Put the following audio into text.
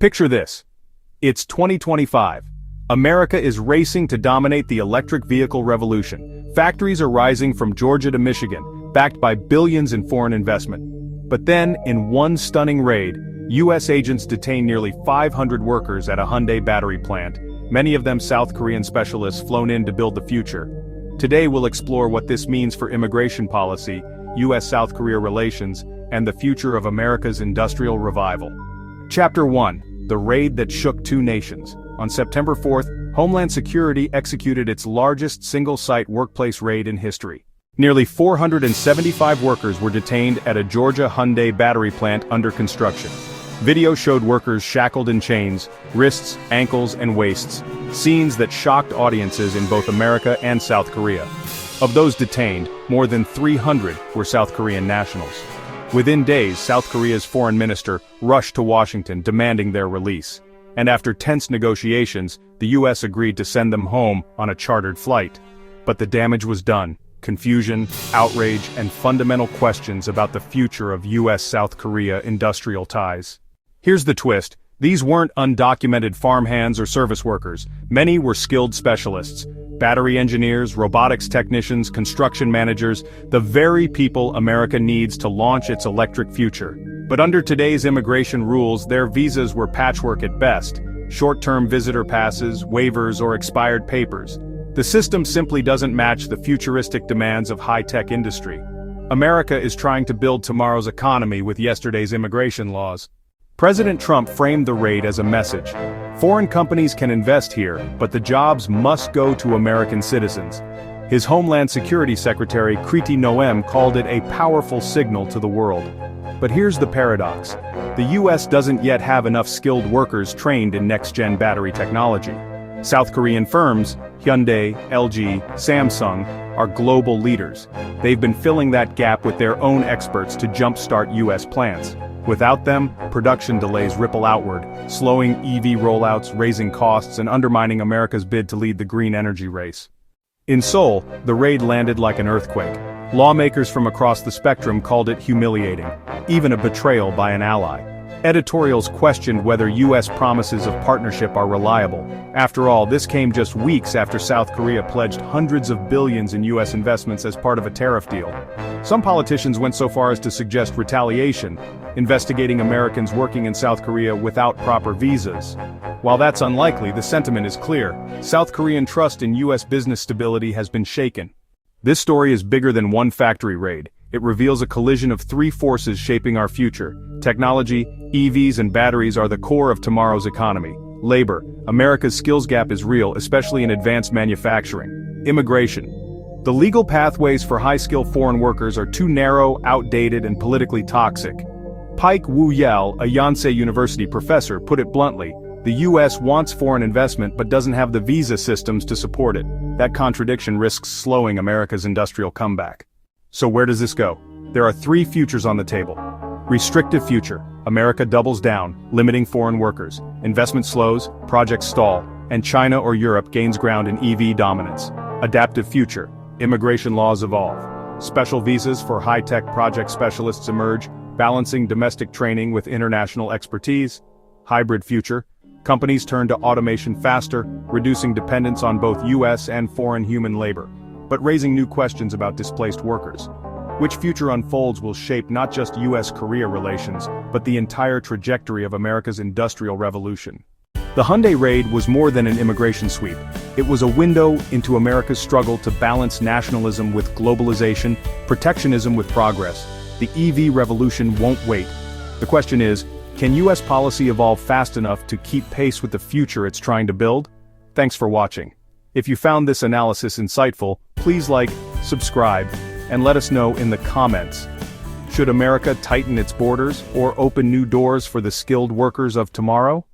Picture this. It's 2025. America is racing to dominate the electric vehicle revolution. Factories are rising from Georgia to Michigan, backed by billions in foreign investment. But then, in one stunning raid, U.S. agents detain nearly 500 workers at a Hyundai battery plant, many of them South Korean specialists flown in to build the future. Today we'll explore what this means for immigration policy, U.S.-South Korea relations, and the future of America's industrial revival. Chapter 1. The Raid That Shook Two Nations. On September 4th, Homeland Security executed its largest single-site workplace raid in history. Nearly 475 workers were detained at a Georgia Hyundai battery plant under construction. Video showed workers shackled in chains, wrists, ankles, and waists, scenes that shocked audiences in both America and South Korea. Of those detained, more than 300 were South Korean nationals. Within days, South Korea's foreign minister rushed to Washington demanding their release. And after tense negotiations, the U.S. agreed to send them home on a chartered flight. But the damage was done. Confusion, outrage, and fundamental questions about the future of U.S.-South Korea industrial ties. Here's the twist. These weren't undocumented farmhands or service workers. Many were skilled specialists. Battery engineers, robotics technicians, construction managers, the very people America needs to launch its electric future. But under today's immigration rules, their visas were patchwork at best. Short-term visitor passes, waivers, or expired papers. The system simply doesn't match the futuristic demands of high-tech industry. America is trying to build tomorrow's economy with yesterday's immigration laws. President Trump framed the raid as a message. Foreign companies can invest here, but the jobs must go to American citizens. His Homeland Security Secretary Kriti Noem called it a powerful signal to the world. But here's the paradox. The U.S. doesn't yet have enough skilled workers trained in next-gen battery technology. South Korean firms, Hyundai, LG, Samsung, are global leaders. They've been filling that gap with their own experts to jumpstart U.S. plants. Without them, production delays ripple outward, slowing EV rollouts, raising costs, and undermining America's bid to lead the green energy race. In Seoul, the raid landed like an earthquake. Lawmakers from across the spectrum called it humiliating, even a betrayal by an ally. Editorials questioned whether U.S. promises of partnership are reliable. After all, this came just weeks after South Korea pledged hundreds of billions in U.S. investments as part of a tariff deal. Some politicians went so far as to suggest retaliation, investigating Americans working in South Korea without proper visas. While that's unlikely, the sentiment is clear. South Korean trust in U.S. business stability has been shaken. This story is bigger than one factory raid. It reveals a collision of three forces shaping our future. Technology, EVs and batteries are the core of tomorrow's economy. Labor, America's skills gap is real, especially in advanced manufacturing. Immigration. The legal pathways for high-skilled foreign workers are too narrow, outdated, and politically toxic. Pike Wu-Yel, a Yonsei University professor, put it bluntly, the U.S. wants foreign investment but doesn't have the visa systems to support it. That contradiction risks slowing America's industrial comeback. So where does this go? There are three futures on the table. Restrictive future. America doubles down, limiting foreign workers. Investment slows, projects stall, and China or Europe gains ground in EV dominance. Adaptive future. Immigration laws evolve. Special visas for high-tech project specialists emerge, balancing domestic training with international expertise. Hybrid future. Companies turn to automation faster, reducing dependence on both U.S. and foreign human labor, but raising new questions about displaced workers. Which future unfolds will shape not just U.S.-Korea relations, but the entire trajectory of America's industrial revolution. The Hyundai raid was more than an immigration sweep. It was a window into America's struggle to balance nationalism with globalization, protectionism with progress. The EV revolution won't wait. The question is, can U.S. policy evolve fast enough to keep pace with the future it's trying to build? Thanks for watching. If you found this analysis insightful, please like, subscribe, and let us know in the comments. Should America tighten its borders or open new doors for the skilled workers of tomorrow?